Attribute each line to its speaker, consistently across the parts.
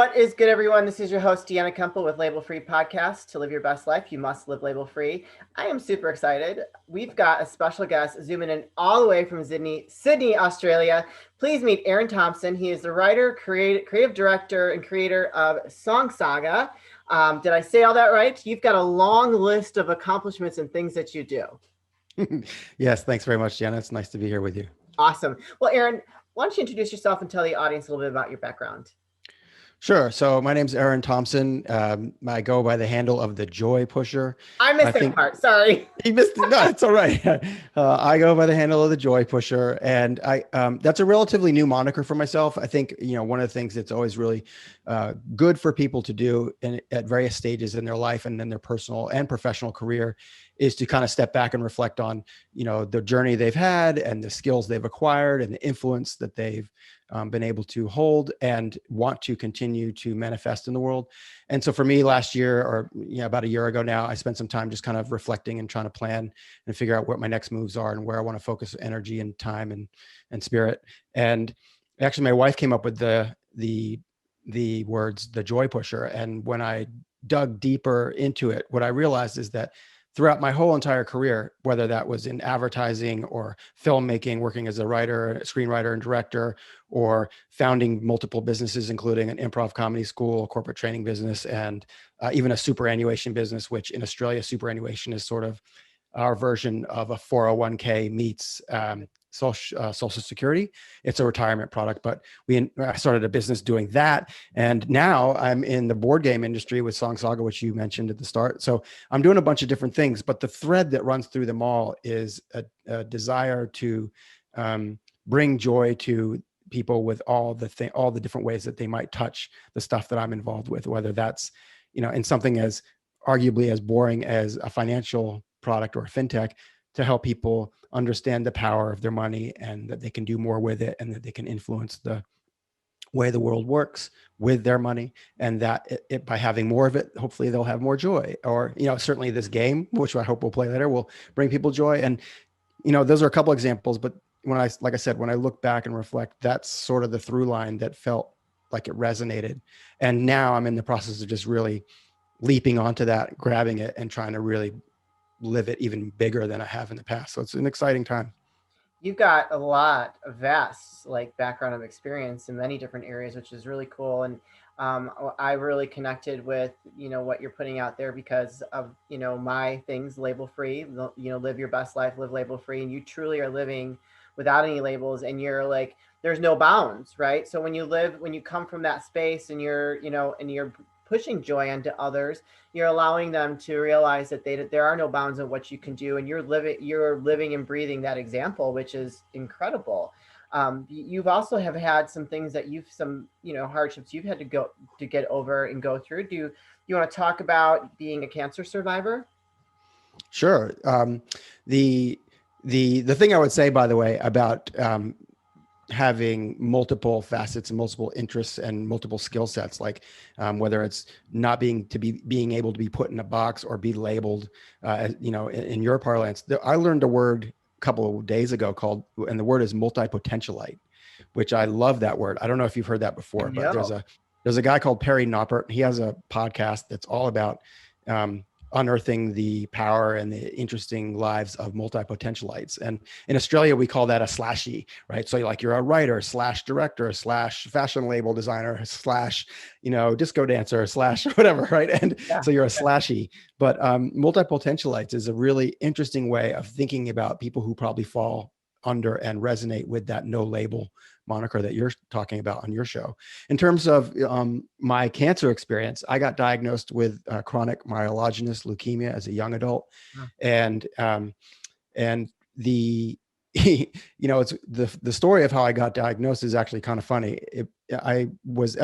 Speaker 1: What is good, everyone? This is your host, Deanna Kuempel with Label Free Podcast. To live your best life, you must live label free. I am super excited. We've got a special guest zooming in all the way from Sydney, Australia. Please meet Eran Thomson. He is the writer, creative director, and creator of Saga. Did I say all that right? You've got a long list of accomplishments and things that you do.
Speaker 2: Yes, thanks very much, Deanna. It's nice to be here with you.
Speaker 1: Awesome. Well, Eran, why don't you introduce yourself and tell the audience a little bit about your background?
Speaker 2: Sure. So my name's Eran Thomson. I go by the handle of the Joy Pusher.
Speaker 1: I missed that part. Sorry.
Speaker 2: You missed it. No, it's all right. I go by the handle of the Joy Pusher, and that's a relatively new moniker for myself. I think, one of the things that's always really good for people to do at various stages in their life and in their personal and professional career is to kind of step back and reflect on, the journey they've had and the skills they've acquired and the influence that they've been able to hold and want to continue to manifest in the world. And so for me last year, or about a year ago now, I spent some time just kind of reflecting and trying to plan and figure out what my next moves are and where I want to focus energy and time and spirit. And actually my wife came up with the words, the Joy Pusher. And when I dug deeper into it, what I realized is that throughout my whole entire career, whether that was in advertising or filmmaking, working as a writer, screenwriter, and director, or founding multiple businesses, including an improv comedy school, corporate training business, and even a superannuation business, which in Australia, superannuation is sort of our version of a 401k meets Social Security. It's a retirement product, but I started a business doing that. And now I'm in the board game industry with Saga, which you mentioned at the start. So I'm doing a bunch of different things, but the thread that runs through them all is a desire to bring joy to people with all the different ways that they might touch the stuff that I'm involved with, whether that's, in something as arguably as boring as a financial product or a fintech, to help people understand the power of their money and that they can do more with it and that they can influence the way the world works with their money, and that by having more of it, hopefully they'll have more joy. Or, certainly this game, which I hope we'll play later, will bring people joy. And, those are a couple examples, but like I said, when I look back and reflect, that's sort of the through line that felt like it resonated. And now I'm in the process of just really leaping onto that, grabbing it, and trying to really live it even bigger than I have in the past. So it's an exciting time.
Speaker 1: You've got a lot of vast background of experience in many different areas, which is really cool. And I really connected with, what you're putting out there because of, my things, label free, live your best life, live label free. And you truly are living without any labels, and you're like, there's no bounds, right? So when you come from that space and you're, and you're pushing joy onto others, you're allowing them to realize that there are no bounds of what you can do, and you're living and breathing that example, which is incredible. You've also have had some things that hardships you've had to get over and go through. Do you want to talk about being a cancer survivor?
Speaker 2: Sure. The thing I would say, by the way, about having multiple facets and multiple interests and multiple skill sets, like whether it's not being able to be put in a box or be labeled, in your parlance. I learned a word a couple of days ago and the word is multi-potentialite, which I love that word. I don't know if you've heard that before, but there's a guy called Perry Noppert. He has a podcast that's all about unearthing the power and the interesting lives of multi-potentialites. And in Australia, we call that a slashy, right? So you're a writer / director / fashion label designer / disco dancer / whatever, right? And so you're a slashy. But multi-potentialites is a really interesting way of thinking about people who probably fall under and resonate with that no label moniker that you're talking about on your show. In terms of my cancer experience, I got diagnosed with chronic myelogenous leukemia as a young adult. And the it's the story of how I got diagnosed is actually kind of funny. I was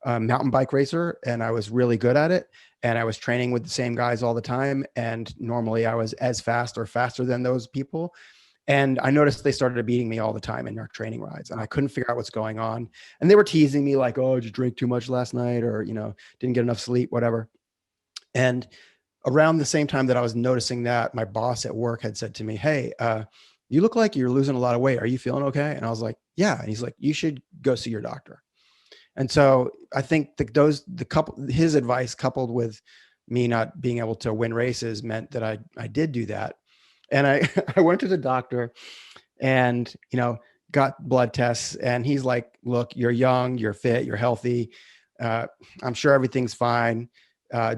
Speaker 2: a mountain bike racer, and I was really good at it. And I was training with the same guys all the time. And normally I was as fast or faster than those people. And I noticed they started beating me all the time in their training rides, and I couldn't figure out what's going on. And they were teasing me like, "Oh, did you drink too much last night?" Or, didn't get enough sleep, whatever. And around the same time that I was noticing that, my boss at work had said to me, "Hey, you look like you're losing a lot of weight. Are you feeling okay?" And I was like, "Yeah." And he's like, "You should go see your doctor." And so I think his advice coupled with me not being able to win races meant that I did do that. And I, I went to the doctor and, got blood tests, and he's like, look, you're young, you're fit, you're healthy. Uh, I'm sure everything's fine.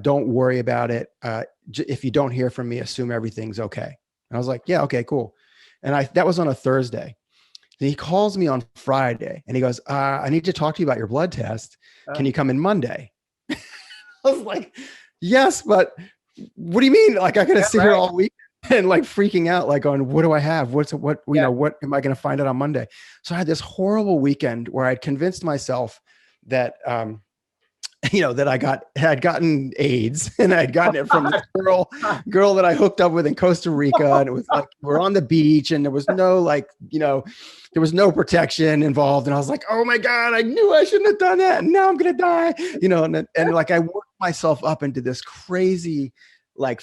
Speaker 2: Don't worry about it. If you don't hear from me, assume everything's okay. And I was like, yeah, okay, cool. And that was on a Thursday. And he calls me on Friday and he goes, I need to talk to you about your blood test. Can
Speaker 1: Oh,
Speaker 2: you come in Monday? I was like, yes, but what do you mean? Like, I got to
Speaker 1: yeah,
Speaker 2: sit here
Speaker 1: right.
Speaker 2: all week and like freaking out, like on what do I have?
Speaker 1: Yeah,
Speaker 2: What am I going to find out on Monday? So I had this horrible weekend where I'd convinced myself that, that had gotten AIDS and I'd gotten it from this girl that I hooked up with in Costa Rica. And it was like, we're on the beach and there was no there was no protection involved. And I was like, oh my God, I knew I shouldn't have done that. And now I'm going to die, and like, I worked myself up into this crazy, like,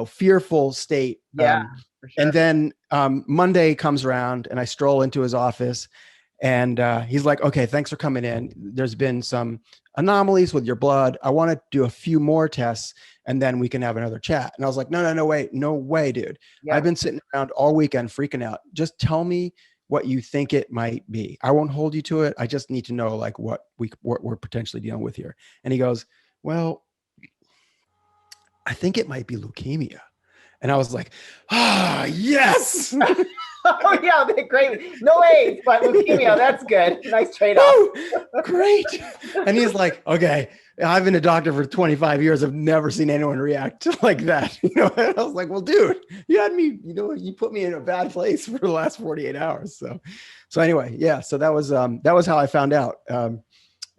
Speaker 2: fearful state.
Speaker 1: yeah, for
Speaker 2: And
Speaker 1: sure.
Speaker 2: then Monday comes around and I stroll into his office and he's like, okay, thanks for coming in. There's been some anomalies with your blood. I want to do a few more tests and then we can have another chat. And I was like, no, wait, no way, dude. I've
Speaker 1: Yeah,
Speaker 2: been sitting around all weekend freaking out. Just tell me what you think it might be. I won't hold you to it. I just need to know like what we're potentially dealing with here. And he goes, well, I think it might be leukemia. And I was like, yes.
Speaker 1: oh yeah, great. No AIDS, but leukemia. That's good. Nice trade off.
Speaker 2: Woo, great. And he's like, okay, I've been a doctor for 25 years. I've never seen anyone react like that. And I was like, well, dude, you had me, you put me in a bad place for the last 48 hours. So anyway, yeah. So that was how I found out.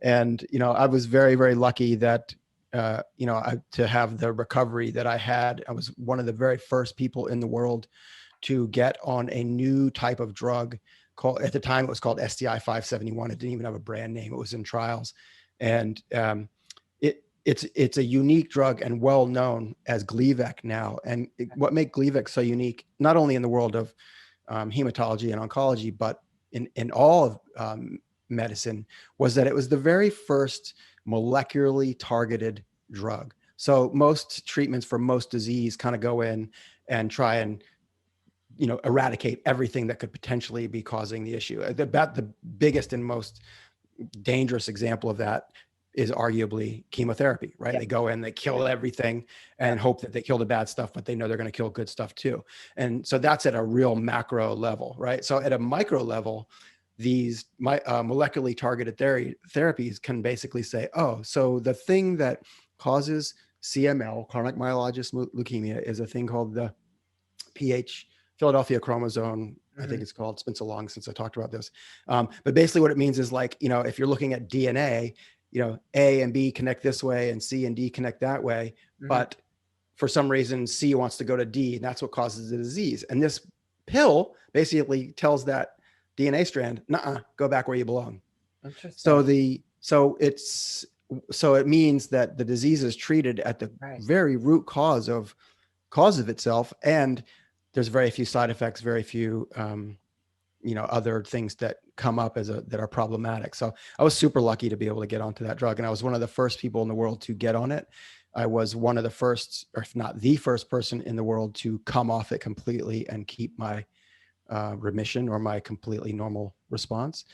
Speaker 2: And, I was very, very lucky that, to have the recovery that I had. I was one of the very first people in the world to get on a new type of drug called, at the time it was called STI 571. It didn't even have a brand name. It was in trials. And it's a unique drug and well known as Gleevec now. And what makes Gleevec so unique, not only in the world of hematology and oncology, but in all of medicine, was that it was the very first molecularly targeted drug. So most treatments for most disease kind of go in and try and eradicate everything that could potentially be causing the issue. The biggest and most dangerous example of that is arguably chemotherapy, right?
Speaker 1: Yeah,
Speaker 2: They go in, they kill everything
Speaker 1: yeah,
Speaker 2: and hope that they kill the bad stuff, but they know they're going to kill good stuff too. And so that's at a real macro level, right? So at a micro level, these molecularly targeted therapies can basically say, oh, so the thing that causes CML, chronic myelogenous leukemia, is a thing called the PH Philadelphia chromosome. I
Speaker 1: hmm
Speaker 2: think it's called. It's been so long since I talked about this. But basically what it means is like, if you're looking at DNA, A and B connect this way and C and D connect that way.
Speaker 1: hmm
Speaker 2: But for some reason, C wants to go to D, and that's what causes the disease. And this pill basically tells that DNA strand, nuh-uh, go back where you belong.
Speaker 1: Interesting.
Speaker 2: So it means that the disease is treated at the
Speaker 1: Right.
Speaker 2: very root cause of itself, and there's very few side effects, very few other things that come up that are problematic. So I was super lucky to be able to get onto that drug, and I was one of the first people in the world to get on it. I was one of the first, or if not the first person in the world to come off it completely and keep my remission or my completely normal response.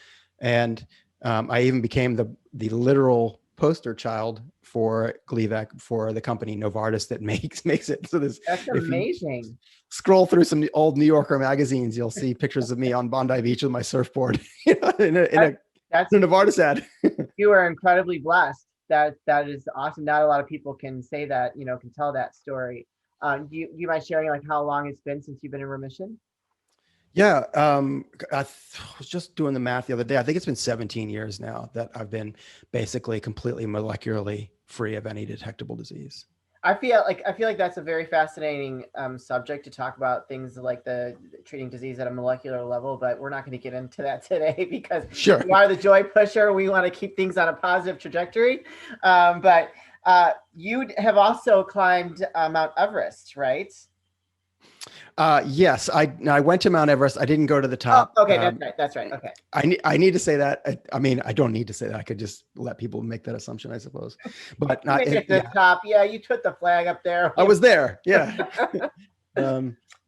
Speaker 2: And I even became the literal poster child for Gleevec for the company Novartis that makes it. So
Speaker 1: That's
Speaker 2: if you
Speaker 1: amazing.
Speaker 2: scroll through some old New Yorker magazines, you'll see pictures of me on Bondi Beach with my surfboard in
Speaker 1: That, that's
Speaker 2: a Novartis ad.
Speaker 1: you are incredibly blessed. That is awesome. Not a lot of people can say that, can tell that story. Do you mind sharing like how long it's been since you've been in remission?
Speaker 2: Yeah, was just doing the math the other day. I think it's been 17 years now that I've been basically completely molecularly free of any detectable disease.
Speaker 1: I feel like that's a very fascinating subject to talk about things like the treating disease at a molecular level, but we're not going to get into that today because
Speaker 2: Sure.
Speaker 1: we are the joy pusher. We want to keep things on a positive trajectory. But you have also climbed Mount Everest, right?
Speaker 2: Yes, I went to Mount Everest. I didn't go to the
Speaker 1: Oh,
Speaker 2: top.
Speaker 1: okay, that's right. That's right. Okay.
Speaker 2: I need to say that. I mean, I don't need to say that. I could just let people make that assumption, I suppose. But
Speaker 1: You make it to the
Speaker 2: yeah,
Speaker 1: top. Yeah, you put the flag up there.
Speaker 2: I was there. Yeah.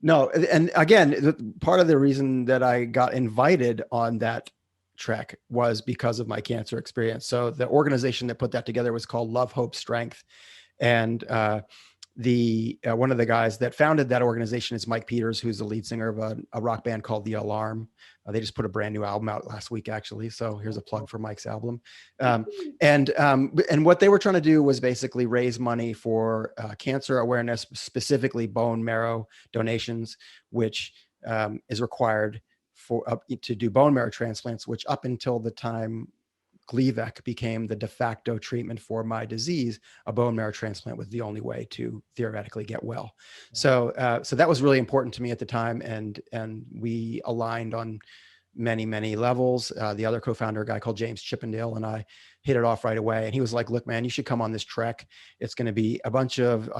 Speaker 2: No, and again, part of the reason that I got invited on that trek was because of my cancer experience. So the organization that put that together was called Love, Hope, Strength, and the one of the guys that founded that organization is Mike Peters, who's the lead singer of a rock band called The Alarm. They just put a brand new album out last week, actually. So here's a plug for Mike's album. And what they were trying to do was basically raise money for cancer awareness, specifically bone marrow donations, which is required for to do bone marrow transplants, which up until the time Gleevec became the de facto treatment for my disease, a bone marrow transplant was the only way to theoretically get well. So that was really important to me at the time, and we aligned on many levels. The other co-founder, a guy called James Chippendale, and I hit it off right away. And he was like, "Look, man, you should come on this trek. It's going to be a bunch of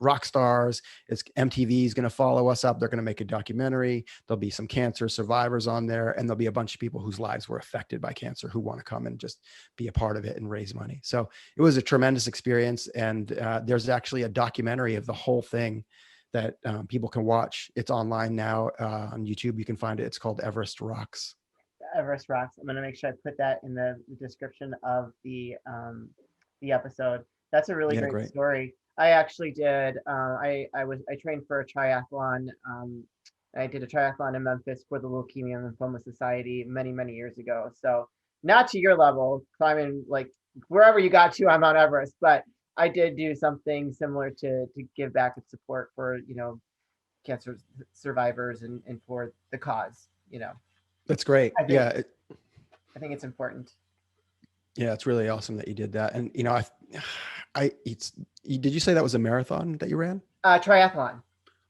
Speaker 2: rock stars. It's MTV is going to follow us up. They're going to make a documentary. There'll be some cancer survivors on there, and there'll be a bunch of people whose lives were affected by cancer who want to come and just be a part of it and raise money." So it was a tremendous experience. And there's actually a documentary of the whole thing that people can watch. It's online now on YouTube. You can find it. It's called Everest Rocks.
Speaker 1: Everest Rocks. I'm gonna make sure I put that in the description of the episode. That's a really
Speaker 2: Yeah,
Speaker 1: great
Speaker 2: great.
Speaker 1: story. I actually did. I trained for a triathlon. I did a triathlon in Memphis for the Leukemia and Lymphoma Society many years ago. So not to your level, climbing like wherever you got to on Mount Everest, but I did do something similar to give back and support for cancer survivors and for the cause.
Speaker 2: That's great.
Speaker 1: I think
Speaker 2: Yeah.
Speaker 1: I think it's important.
Speaker 2: Yeah, it's really awesome that you did that. And did you say that was a marathon that you ran?
Speaker 1: Triathlon.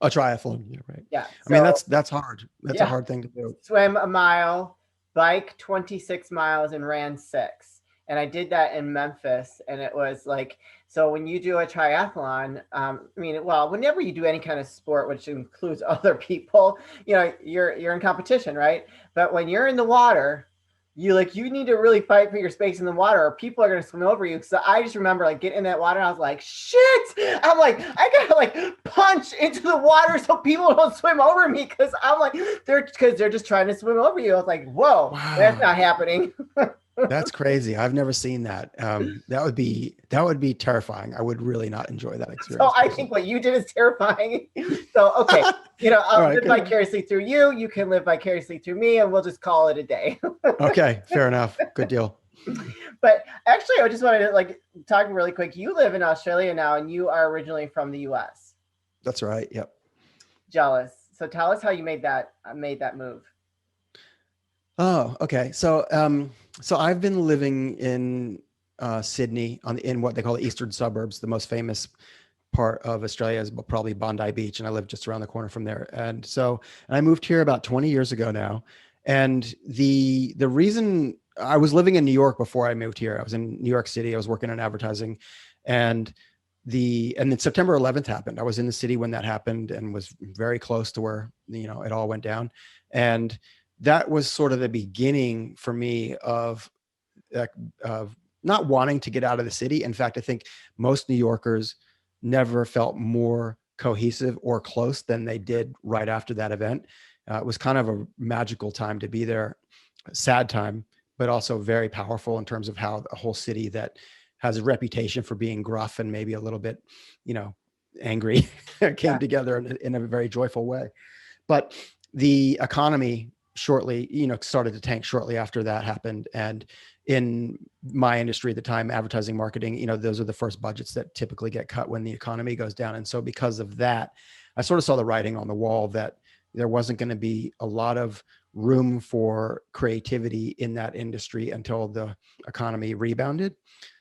Speaker 2: A triathlon. Yeah, right.
Speaker 1: Yeah.
Speaker 2: I mean,
Speaker 1: So
Speaker 2: that's hard. That's a
Speaker 1: yeah,
Speaker 2: hard thing to do.
Speaker 1: swim a mile, bike 26 miles, and ran 6. And I did that in Memphis, and it was like, so when you do a triathlon, I mean, well, whenever you do any kind of sport, which includes other people, you're in competition, right? But when you're in the water, you need to really fight for your space in the water, or people are gonna swim over you. So I just remember like getting in that water, and I was like, shit! I'm like, I gotta like punch into the water so people don't swim over me because I'm like, they're just trying to swim over you. I was like, whoa, that's
Speaker 2: Wow.
Speaker 1: not happening.
Speaker 2: That's crazy. I've never seen that. That would be terrifying. I would really not enjoy that
Speaker 1: So
Speaker 2: experience
Speaker 1: I think
Speaker 2: personally.
Speaker 1: what you did is terrifying. So okay,
Speaker 2: All
Speaker 1: I'll
Speaker 2: right,
Speaker 1: live
Speaker 2: good.
Speaker 1: vicariously through you. You can live vicariously through me, and we'll just call it a day.
Speaker 2: Okay, fair enough. Good deal.
Speaker 1: But actually, I just wanted to like talk really quick. You live in Australia now, and you are originally from the U.S.
Speaker 2: That's right. Yep.
Speaker 1: Jealous. So tell us how you made that move.
Speaker 2: Oh, okay. So I've been living in Sydney in what they call the eastern suburbs. The most famous part of Australia is probably Bondi Beach, and I live just around the corner from there. And I moved here about 20 years ago now. And the reason I was living in New York before I moved here, I was in New York City. I was working in advertising, and and then September 11th happened. I was in the city when that happened and was very close to where it all went down. And that was sort of the beginning for me uh, of not wanting to get out of the city. In fact, I think most New Yorkers never felt more cohesive or close than they did right after that event. It was kind of a magical time to be there, a sad time, but also very powerful in terms of how a whole city that has a reputation for being gruff and maybe a little bit, angry came
Speaker 1: Yeah.
Speaker 2: together in a very joyful way. But the economy shortly, started to tank shortly after that happened. And in my industry at the time, advertising marketing, those are the first budgets that typically get cut when the economy goes down. And so because of that, I sort of saw the writing on the wall that there wasn't going to be a lot of room for creativity in that industry until the economy rebounded.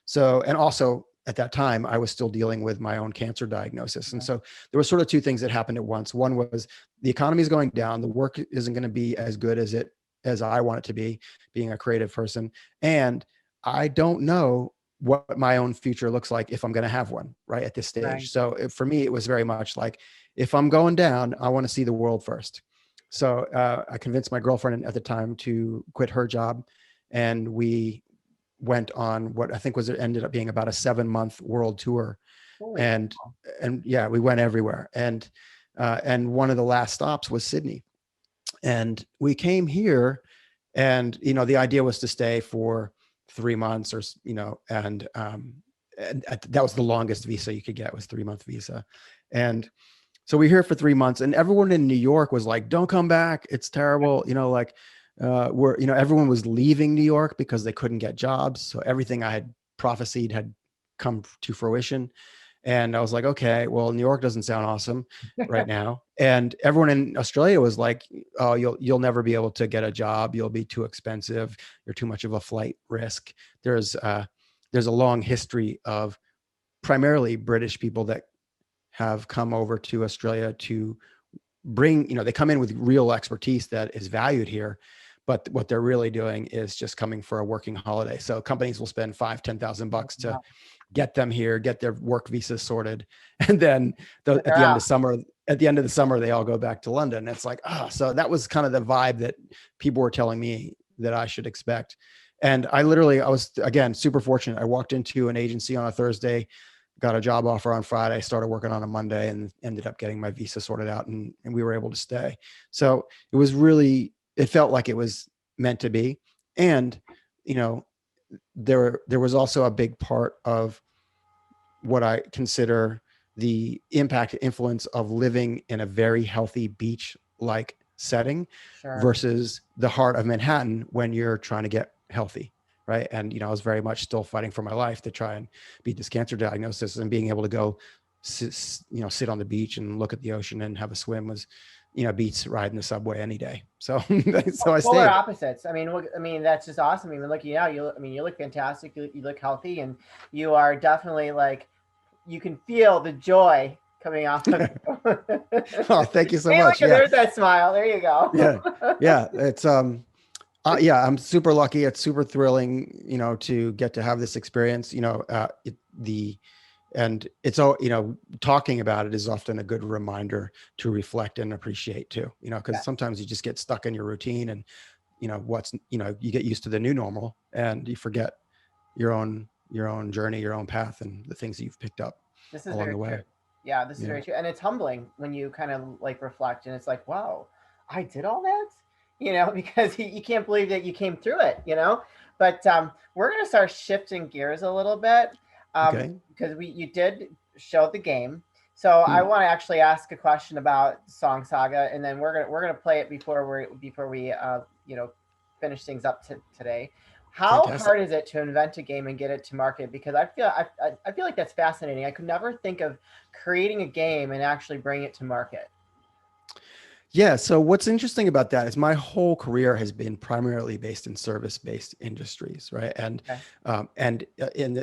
Speaker 2: So, and also at that time, I was still dealing with my own cancer diagnosis. And so there were sort of two things that happened at once. One was the economy is going down. The work isn't going to be as good as I want it to be, being a creative person. And I don't know what my own future looks like if I'm going to have one right at this
Speaker 1: Right.
Speaker 2: stage. So for me, it was very much like, if I'm going down, I want to see the world first. So I convinced my girlfriend at the time to quit her job, and we went on what I think was, it ended up being about a 7-month world tour.
Speaker 1: Holy
Speaker 2: And
Speaker 1: cow.
Speaker 2: yeah, we went everywhere. And one of the last stops was Sydney. And we came here, and the idea was to stay for 3 months, or and that was the longest visa you could get, was 3-month visa. And so we here for 3 months, and everyone in New York was like, "Don't come back. It's terrible." Like everyone was leaving New York because they couldn't get jobs. So everything I had prophesied had come to fruition. And I was like, okay, well, New York doesn't sound awesome right now. And everyone in Australia was like, oh, you'll never be able to get a job. You'll be too expensive. You're too much of a flight risk. There's a long history of primarily British people that have come over to Australia to bring, they come in with real expertise that is valued here. But what they're really doing is just coming for a working holiday. So companies will spend $5,000-10,000 to get them here, get their work visa sorted, and then at
Speaker 1: They're
Speaker 2: the end
Speaker 1: out.
Speaker 2: of summer, they all go back to London. It's like, so that was kind of the vibe that people were telling me that I should expect. And I was, again, super fortunate. I walked into an agency on a Thursday, got a job offer on Friday, started working on a Monday, and ended up getting my visa sorted out, and we were able to stay. So it felt like it was meant to be. And, there was also a big part of what I consider the impact influence of living in a very healthy beach like setting
Speaker 1: Sure.
Speaker 2: versus the heart of Manhattan when you're trying to get healthy. Right. And, I was very much still fighting for my life to try and beat this cancer diagnosis, and being able to go, sit on the beach and look at the ocean and have a swim was, beats riding the subway any day. So, so I
Speaker 1: Polar
Speaker 2: stayed.
Speaker 1: opposites. I mean, that's just awesome. I mean, look at you now. You look fantastic. You look healthy, and you are definitely like, you can feel the joy coming off of you.
Speaker 2: Oh, thank you so
Speaker 1: Hey, look,
Speaker 2: much. Yeah.
Speaker 1: there's that smile. There you go.
Speaker 2: Yeah. Yeah. It's, yeah, I'm super lucky. It's super thrilling, to get to have this experience. And it's all, talking about it is often a good reminder to reflect and appreciate too. Because
Speaker 1: Yeah,
Speaker 2: sometimes you just get stuck in your routine, and you get used to the new normal, and you forget your own journey, your own path, and the things that you've picked up
Speaker 1: this is
Speaker 2: along
Speaker 1: very
Speaker 2: the
Speaker 1: true.
Speaker 2: way.
Speaker 1: Yeah, this is
Speaker 2: Yeah.
Speaker 1: very true, and it's humbling when you kind of like reflect, and it's like, wow, I did all that, because you can't believe that you came through it, But we're gonna start shifting gears a little bit,
Speaker 2: Okay.
Speaker 1: because we you did show the game. So I
Speaker 2: Hmm.
Speaker 1: want to actually ask a question about Song Saga, and then we're gonna play it before we finish things up today. How
Speaker 2: Fantastic.
Speaker 1: hard is it to invent a game and get it to market? Because I feel like that's fascinating. I could never think of creating a game and actually bring it to market.
Speaker 2: Yeah. So what's interesting about that is my whole career has been primarily based in service-based industries, right?
Speaker 1: Okay.
Speaker 2: And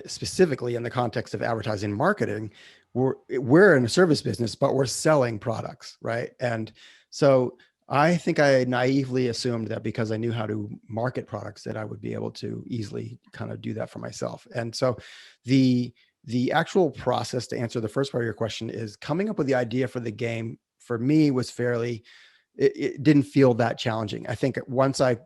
Speaker 2: specifically in the context of advertising and marketing, we're in a service business, but we're selling products, right? And so I think I naively assumed that because I knew how to market products, that I would be able to easily kind of do that for myself. And so the the actual process to answer the first part of your question is coming up with the idea for the game. For me, was fairly it didn't feel that challenging. I think once I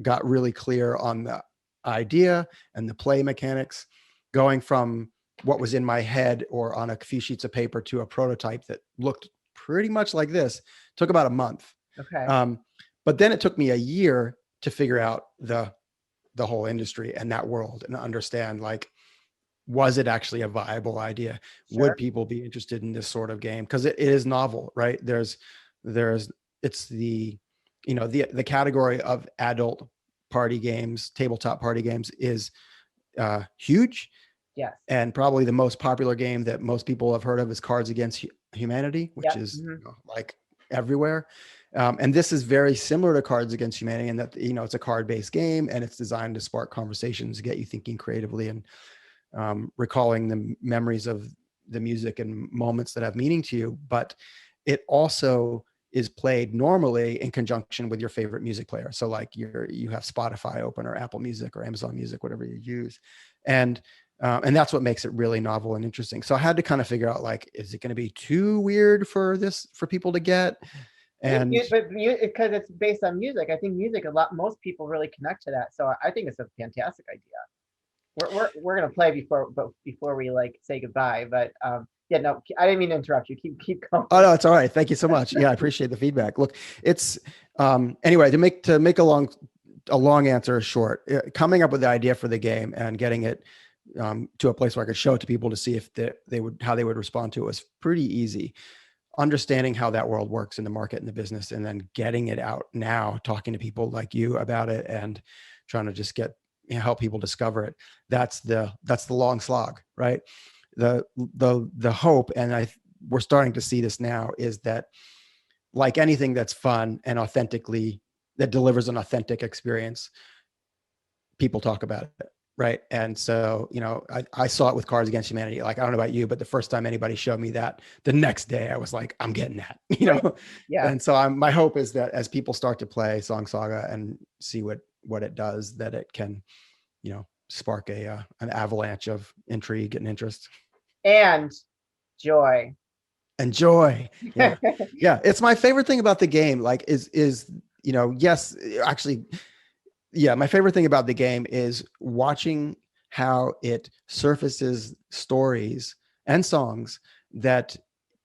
Speaker 2: got really clear on the idea and the play mechanics, going from what was in my head or on a few sheets of paper to a prototype that looked pretty much like this, took about a month.
Speaker 1: Okay.
Speaker 2: Um, but then it took me a year to figure out the whole industry and that world, and understand, like, was it actually a viable idea? Would
Speaker 1: Sure.
Speaker 2: people be interested in this sort of game? Because it is novel, right? There's it's the category of adult party games, tabletop party games, is huge,
Speaker 1: Yes.
Speaker 2: and probably the most popular game that most people have heard of is Cards Against Humanity, which
Speaker 1: Yep.
Speaker 2: is
Speaker 1: Hmm.
Speaker 2: like everywhere. And this is very similar to Cards Against Humanity in that it's a card-based game, and it's designed to spark conversations, get you thinking creatively, and recalling the memories of the music and moments that have meaning to you. But it also is played normally in conjunction with your favorite music player. So like you have Spotify open, or Apple Music, or Amazon Music, whatever you use. And And that's what makes it really novel and interesting. So I had to kind of figure out, like, is it going to be too weird for people to get? And
Speaker 1: But because it's based on music, I think music most people really connect to that. So I think it's a fantastic idea. We're gonna play before we like say goodbye. But yeah, no, I didn't mean to interrupt you. Keep going.
Speaker 2: oh no, it's all right. Thank you so much. Yeah, I appreciate the feedback. Look, it's anyway, to make a long answer short, coming up with the idea for the game and getting it to a place where I could show it to people to see if they would how they would respond to it was pretty easy. Understanding how that world works in the market and the business, and then getting it out now, talking to people like you about it, and trying to just help people discover it. That's the long slog, right? The hope, and we're starting to see this now, is that, like anything that's fun and that delivers an authentic experience, people talk about it, right? And so, I saw it with Cards Against Humanity. Like, I don't know about you, but the first time anybody showed me that, the next day I was like, I'm getting that,
Speaker 1: Right. Yeah.
Speaker 2: And so my hope is that as people start to play Song Saga and see what it does, that it can, spark an avalanche of intrigue and interest
Speaker 1: And joy.
Speaker 2: and joy. Yeah. Yeah. It's my favorite thing about the game. Like, yes, actually, yeah, my favorite thing about the game is watching how it surfaces stories and songs that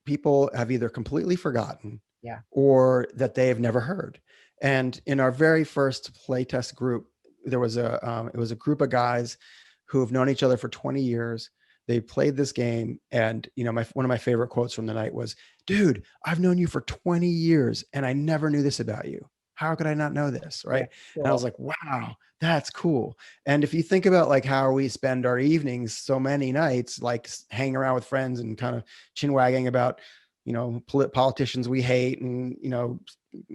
Speaker 2: people have either completely forgotten
Speaker 1: Yeah.
Speaker 2: or that they have never heard. And in our very first playtest group, there was it was a group of guys who have known each other for 20 years. They played this game, and one of my favorite quotes from the night was, "Dude, I've known you for 20 years and I never knew this about you. How could I not know this?" Right.
Speaker 1: Yeah.
Speaker 2: And I was like, wow, that's cool. And if you think about like how we spend our evenings so many nights, like hanging around with friends and kind of chin wagging about, politicians we hate, and,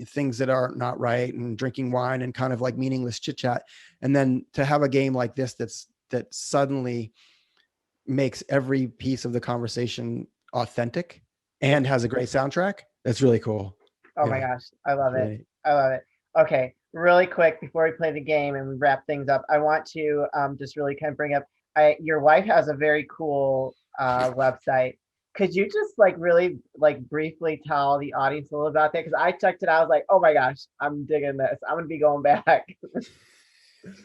Speaker 2: things that are not right, and drinking wine and kind of like meaningless chit chat. And then to have a game like this that suddenly makes every piece of the conversation authentic and has a great soundtrack, that's really cool.
Speaker 1: Oh my
Speaker 2: Yeah.
Speaker 1: gosh, I love it.
Speaker 2: Really,
Speaker 1: I love it. Okay, really quick before we play the game and we wrap things up, I want to just really kind of bring up. Your wife has a very cool website. Could you just like really like briefly tell the audience a little about that? Because I checked it out. I was like, oh my gosh, I'm digging this. I'm gonna be going back.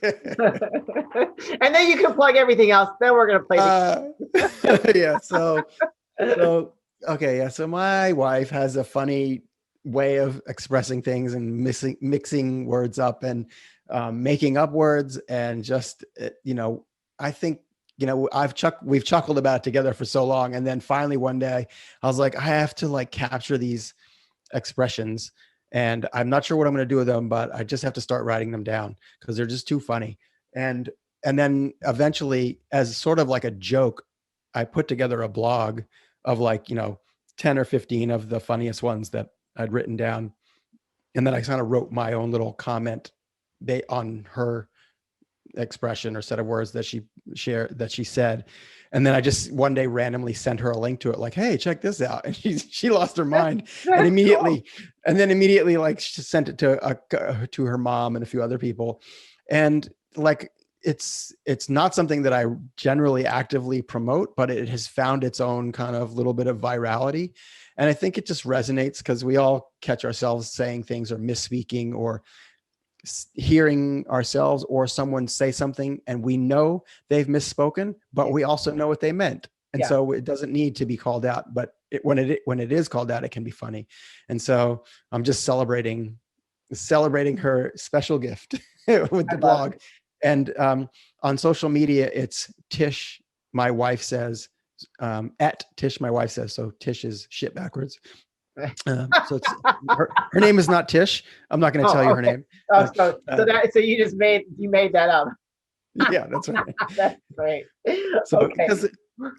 Speaker 1: And then you can plug everything else. Then we're gonna play the
Speaker 2: yeah. So okay. Yeah. So my wife has a funny way of expressing things and mixing words up and making up words, and just I think we've chuckled about it together for so long, and then finally one day I was like, I have to like capture these expressions, and I'm not sure what I'm going to do with them, but I just have to start writing them down because they're just too funny. And then eventually, as sort of like a joke, I put together a blog of like 10 or 15 of the funniest ones that I'd written down, and then I kind of wrote my own little comment on her expression or set of words that she said. And then I just one day randomly sent her a link to it, like, hey, check this out. And she lost her mind, and immediately, like she sent it to her mom and a few other people. And like, it's not something that I generally actively promote, but it has found its own kind of little bit of virality. And I think it just resonates because we all catch ourselves saying things or misspeaking or hearing ourselves or someone say something and we know they've misspoken, but we also know what they meant. And
Speaker 1: Yeah.
Speaker 2: so it doesn't need to be called out, but when it is called out, it can be funny. And so I'm just celebrating her special gift with
Speaker 1: I
Speaker 2: the
Speaker 1: love
Speaker 2: blog. And on social media, it's Tish, my wife says, at Tish, my wife says. So Tish is shit backwards.
Speaker 1: it.
Speaker 2: So it's her name is not Tish. I'm not going to tell you her
Speaker 1: Okay.
Speaker 2: name.
Speaker 1: Oh, so you made that up.
Speaker 2: Yeah, that's right.
Speaker 1: That's great.
Speaker 2: So
Speaker 1: Okay.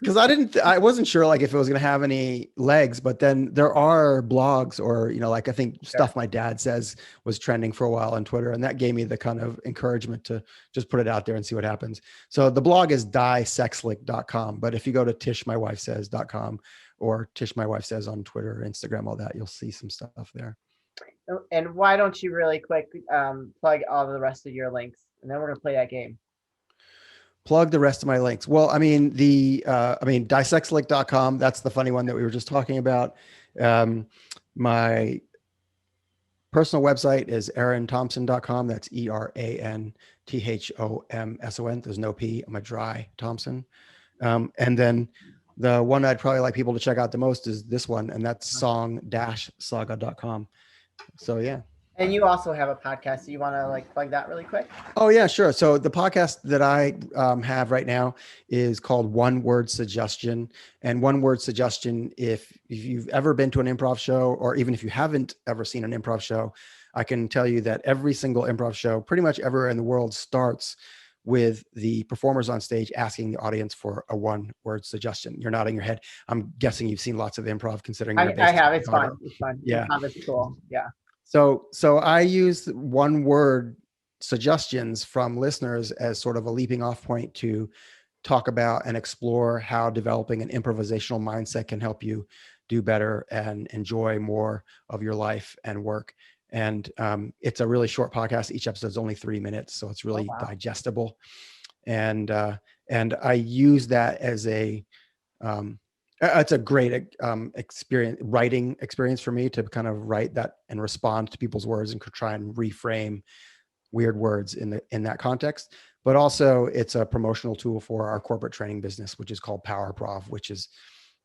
Speaker 2: because I wasn't sure like if it was going to have any legs, but then there are blogs or like I think
Speaker 1: Sure.
Speaker 2: stuff my dad says was trending for a while on Twitter, and that gave me the kind of encouragement to just put it out there and see what happens. So the blog is diesexlick.com, but if you go to tishmywifesays.com or tishmywifesays on Twitter, Instagram, all that, you'll see some stuff there.
Speaker 1: And why don't you really quick plug all the rest of your links, and then we're gonna play that game.
Speaker 2: plug the rest of my links. Well, I mean, dissectslick.com. That's the funny one that we were just talking about. My personal website is eranthomson.com. That's EranThomson. There's no P. I'm a dry Thompson. And then the one I'd probably like people to check out the most is this one, and that's song-saga.com. So yeah.
Speaker 1: And you also have a podcast. So you want to like plug that really quick?
Speaker 2: Oh yeah, sure. So the podcast that I have right now is called One Word Suggestion. And One Word Suggestion, if you've ever been to an improv show, or even if you haven't ever seen an improv show, I can tell you that every single improv show, pretty much everywhere in the world, starts with the performers on stage asking the audience for a one-word suggestion. You're nodding your head. I'm guessing you've seen lots of improv, considering you're based
Speaker 1: I have.
Speaker 2: in
Speaker 1: It's
Speaker 2: Chicago.
Speaker 1: fun. It's fun.
Speaker 2: Yeah.
Speaker 1: It's cool. Yeah.
Speaker 2: So I use one word suggestions from listeners as sort of a leaping off point to talk about and explore how developing an improvisational mindset can help you do better and enjoy more of your life and work. And it's a really short podcast. Each episode is only 3 minutes, so it's really digestible. And I use that as it's a great writing experience for me to kind of write that and respond to people's words and try and reframe weird words in that context. But also it's a promotional tool for our corporate training business, which is called PowerProv, which is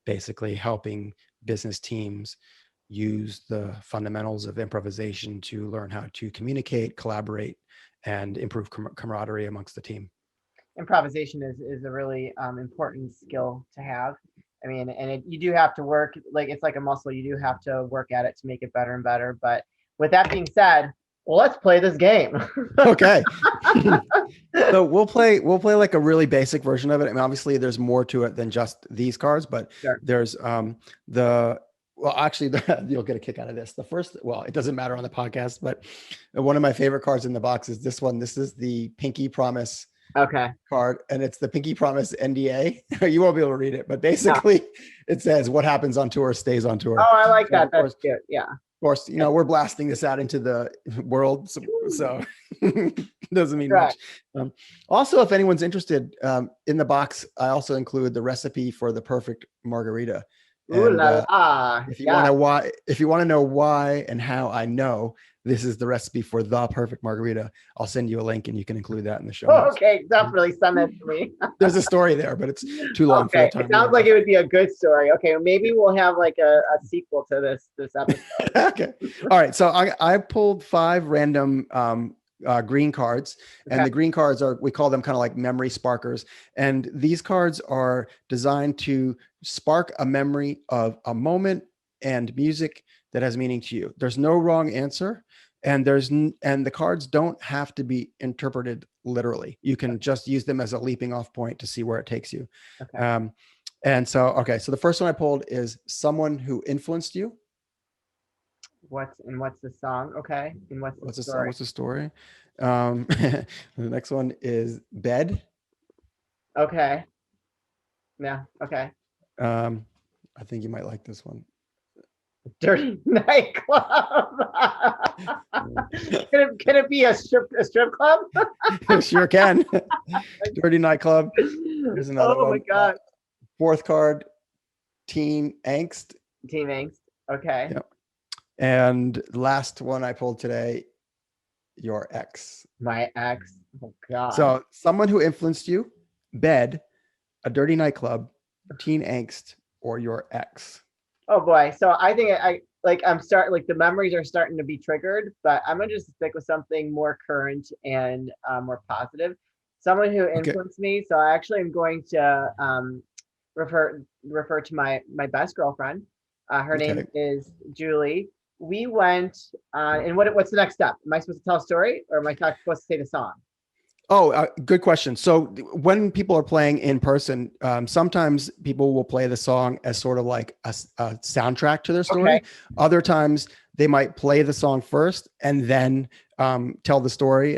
Speaker 2: basically helping business teams use the fundamentals of improvisation to learn how to communicate, collaborate, and improve camaraderie amongst the team.
Speaker 1: Improvisation is a really important skill to have. I mean, and you do have to work, like it's like a muscle. You do have to work at it to make it better and better. But with that being said, well, let's play this game.
Speaker 2: Okay. So we'll play like a really basic version of it. I mean, obviously there's more to it than just these cards, but
Speaker 1: sure.
Speaker 2: There's actually you'll get a kick out of this. It doesn't matter on the podcast, but one of my favorite cards in the box is this one. This is the Pinky Promise card, and it's the Pinky Promise NDA. You won't be able to read it, but basically it says what happens on tour stays on tour.
Speaker 1: Oh, I like that. That's cute. Yeah.
Speaker 2: Of course, we're blasting this out into the world, so doesn't mean much. Also, if anyone's interested, in the box, I also include the recipe for the perfect margarita.
Speaker 1: Ooh la la.
Speaker 2: If you want to know why and how I know this is the recipe for the perfect margarita, I'll send you a link and you can include that in the show notes.
Speaker 1: Okay, definitely send that to me.
Speaker 2: There's a story there, but it's too long for the time.
Speaker 1: It sounds like it would be a good story. Okay, maybe we'll have like a sequel to this episode.
Speaker 2: Okay. All right. So I pulled 5 random green cards, and the green cards we call them kind of like memory sparkers. And these cards are designed to spark a memory of a moment and music that has meaning to you. There's no wrong answer. And the cards don't have to be interpreted literally. You can just use them as a leaping off point to see where it takes you. Okay. So the first one I pulled is someone who influenced you.
Speaker 1: What's the song? Okay. And what's the story?
Speaker 2: What's the story? The next one is bed.
Speaker 1: Okay. Yeah. Okay.
Speaker 2: I think you might like this one.
Speaker 1: Dirty nightclub. Can it be a strip club?
Speaker 2: Sure can. Dirty nightclub. There's another one. Oh my
Speaker 1: God.
Speaker 2: 4th card, teen angst.
Speaker 1: Teen angst. Okay.
Speaker 2: Yep. And last one I pulled today, your ex.
Speaker 1: My ex. Oh God.
Speaker 2: So someone who influenced you, bed, a dirty nightclub, teen angst, or your ex.
Speaker 1: Oh boy. So I think the memories are starting to be triggered, but I'm gonna just stick with something more current and more positive. Someone who influenced me. So I actually am going to refer to my best girlfriend. Her name is Julie. We went and what's the next step? Am I supposed to tell a story, or am I not supposed to say the song?
Speaker 2: Oh, good question. So when people are playing in person, sometimes people will play the song as sort of like a soundtrack to their story. Okay. Other times they might play the song first and then tell the story,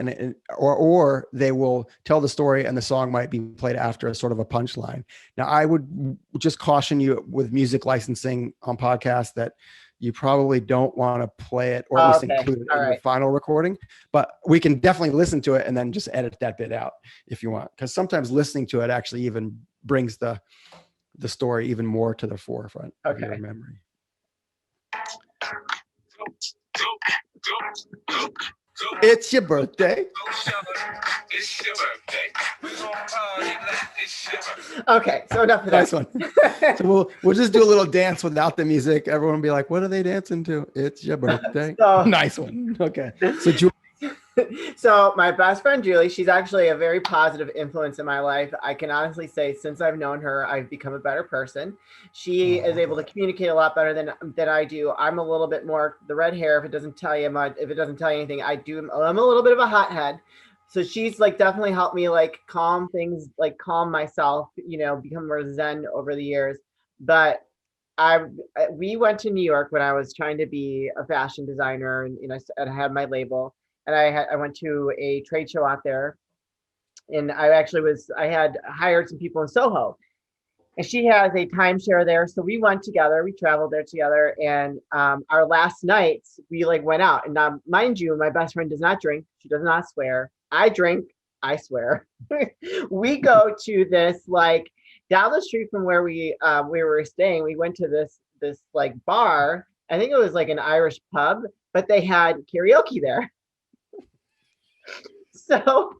Speaker 2: or they will tell the story and the song might be played after as sort of a punchline. Now, I would just caution you with music licensing on podcasts that you probably don't want to play it, or at least
Speaker 1: Okay.
Speaker 2: include it
Speaker 1: All
Speaker 2: in your
Speaker 1: right.
Speaker 2: final recording. But we can definitely listen to it and then just edit that bit out if you want, because sometimes listening to it actually even brings the story even more to the forefront of your
Speaker 1: Okay.
Speaker 2: memory. It's your birthday.
Speaker 1: Okay, so enough of that.
Speaker 2: Nice one. So we'll just do a little dance without the music. Everyone will be like, "What are they dancing to?" It's your birthday.
Speaker 1: So,
Speaker 2: nice one. Okay. So Julie.
Speaker 1: So my best friend Julie, she's actually a very positive influence in my life. I can honestly say since I've known her, I've become a better person. She is able to communicate a lot better than I do. I'm a little bit more the red hair. If it doesn't tell you much, if it doesn't tell you anything, I'm a little bit of a hothead. So she's like definitely helped me like calm things, like calm myself, become more zen over the years. But I we went to New York when I was trying to be a fashion designer, and I had my label, and I went to a trade show out there, and I had hired some people in Soho, and she has a timeshare there, so we went together, we traveled there together, and our last nights we like went out, and now mind you, my best friend does not drink, she does not swear, I drink, I swear. We go to this like down the street from where we were staying. We went to this like bar. I think it was like an Irish pub, but they had karaoke there. So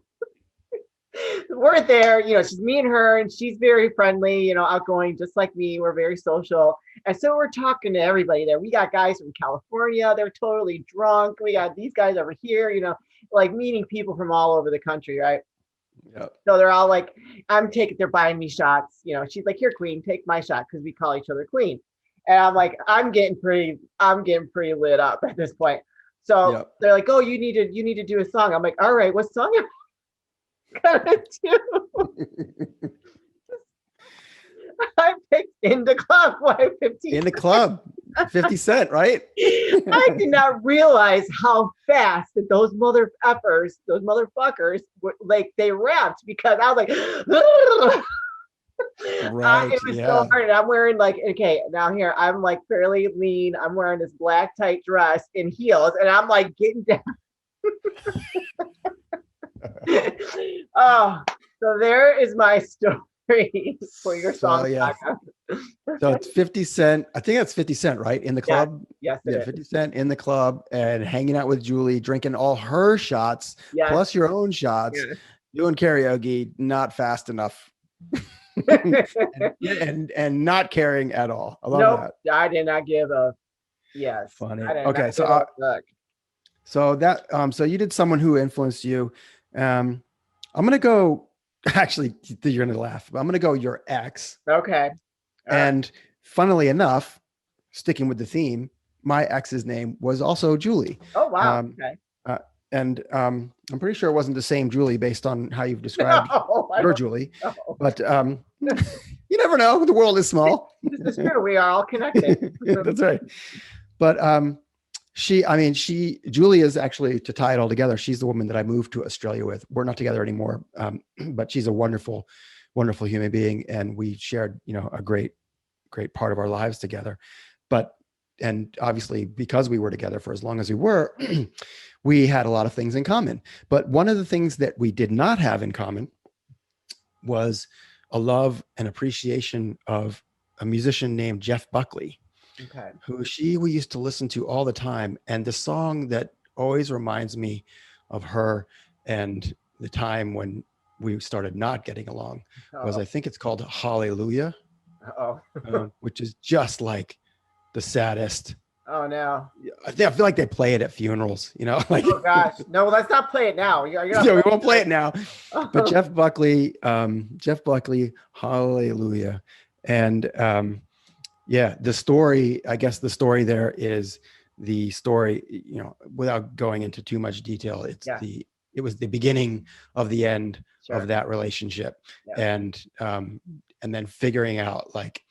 Speaker 1: we're there, it's just me and her, and she's very friendly, outgoing, just like me. We're very social. And so we're talking to everybody there. We got guys from California, they're totally drunk. We got these guys over here, like meeting people from all over the country, right?
Speaker 2: Yep.
Speaker 1: So they're all like, they're buying me shots. She's like, here, queen, take my shot, because we call each other queen. And I'm like, I'm getting pretty lit up at this point. So
Speaker 2: Yep.
Speaker 1: they're like, oh, you need to do a song. I'm like, all right, what song am I gonna do? I picked In the Club by 50
Speaker 2: In the Club, 50 Cent, right?
Speaker 1: I did not realize how fast that those motherfuckers, like they rapped, because I was like,
Speaker 2: Right.
Speaker 1: it was so hard. And I'm wearing like, okay, now here I'm like fairly lean. I'm wearing this black tight dress and heels, and I'm like getting down. Oh, so there is my story for your song.
Speaker 2: So, yeah. So it's 50 Cent. I think that's 50 Cent, right? In the Club.
Speaker 1: Yes,
Speaker 2: yeah, 50 Cent in the club and hanging out with Julie, drinking all her shots, plus your own shots, doing karaoke, not fast enough. and not caring at all. I love that.
Speaker 1: I did not give a yes.
Speaker 2: Funny. Okay, so you did someone who influenced you. I'm gonna go. Actually, you're gonna laugh, but I'm gonna go your ex.
Speaker 1: Okay.
Speaker 2: And funnily enough, sticking with the theme, my ex's name was also Julie.
Speaker 1: Oh wow. Okay.
Speaker 2: And I'm pretty sure it wasn't the same Julie based on how you've described your Julie. But you never know. The world is small.
Speaker 1: This is true. We are all connected.
Speaker 2: Yeah, that's right. But Julie is actually, to tie it all together, she's the woman that I moved to Australia with. We're not together anymore, but she's a wonderful, wonderful human being. And we shared, a great part of our lives together. And obviously, because we were together for as long as we were, we had a lot of things in common. But one of the things that we did not have in common was a love and appreciation of a musician named Jeff Buckley, who we used to listen to all the time. And the song that always reminds me of her and the time when we started not getting along was, I think it's called Hallelujah, which is just like the saddest.
Speaker 1: Oh no!
Speaker 2: I feel like they play it at funerals, like. Oh
Speaker 1: gosh, no! Let's not play it now.
Speaker 2: Yeah, we won't play it now. But Jeff Buckley, Hallelujah, and the story. I guess the story there is the story. Without going into too much detail, it was the beginning of the end of that relationship, and then figuring out like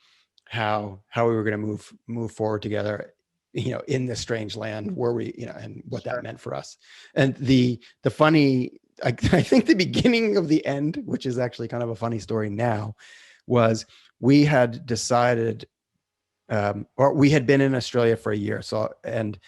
Speaker 2: how we were going to move forward together in this strange land where we, and what that
Speaker 1: Sure.
Speaker 2: meant for us. And the funny, I think the beginning of the end, which is actually kind of a funny story now, was we had decided, or we had been in Australia for a year. So, and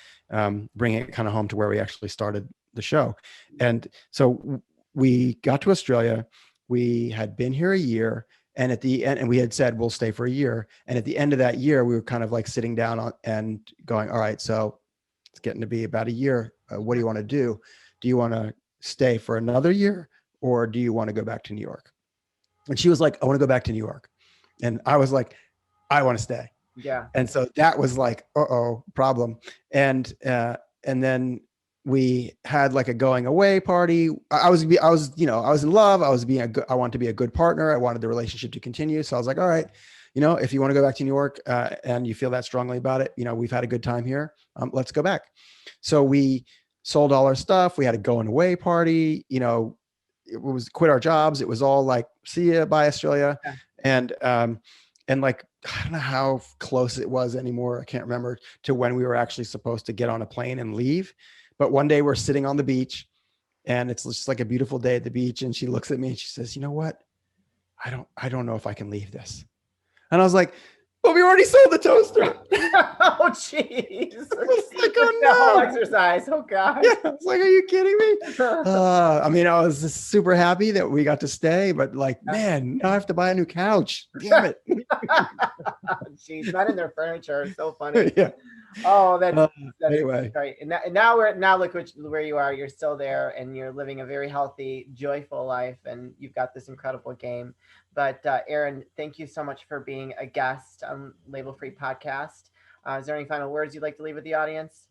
Speaker 2: bringing it kind of home to where we actually started the show. And so we got to Australia. We had been here a year. And at the end, and we had said, we'll stay for a year. And at the end of that year, we were kind of like sitting down and going, all right, so it's getting to be about a year. What do you want to do? Do you want to stay for another year, or do you want to go back to New York? And she was like, I want to go back to New York. And I was like, I want to stay.
Speaker 1: Yeah.
Speaker 2: And so that was like, problem. And then we had like a going away party. I was in love. I wanted to be a good partner. I wanted the relationship to continue. So I was like, all right, if you want to go back to New York and you feel that strongly about it, we've had a good time here. Let's go back. So we sold all our stuff. We had a going away party, it was quit our jobs. It was all like, see ya, bye Australia.
Speaker 1: Yeah.
Speaker 2: And like, I don't know how close it was anymore. I can't remember to when we were actually supposed to get on a plane and leave. But one day we're sitting on the beach and it's just like a beautiful day at the beach. And she looks at me and she says, you know what? I don't know if I can leave this. And I was like, well, we already sold the toaster.
Speaker 1: Oh, jeez.
Speaker 2: Like, oh,
Speaker 1: that whole
Speaker 2: no.
Speaker 1: exercise. Oh, God.
Speaker 2: Yeah, I was like, are you kidding me? I was just super happy that we got to stay, but like, man, now I have to buy a new couch. Damn it.
Speaker 1: Jeez, not in their furniture. So funny.
Speaker 2: Yeah.
Speaker 1: Oh, that's
Speaker 2: Anyway.
Speaker 1: great. And now look where you are. You're still there, and you're living a very healthy, joyful life, and you've got this incredible game. But Eran, thank you so much for being a guest on Label Free Podcast. Is there any final words you'd like to leave with the audience?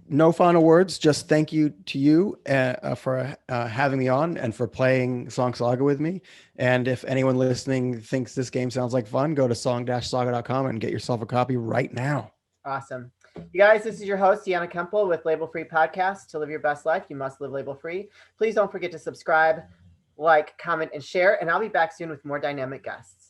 Speaker 2: No final words. Just thank you to you for having me on and for playing Song Saga with me. And if anyone listening thinks this game sounds like fun, go to song-saga.com and get yourself a copy right now.
Speaker 1: Awesome. You guys, this is your host, Deanna Kuempel with Label Free Podcast. To live your best life, you must live label free. Please don't forget to subscribe, like, comment, and share. And I'll be back soon with more dynamic guests.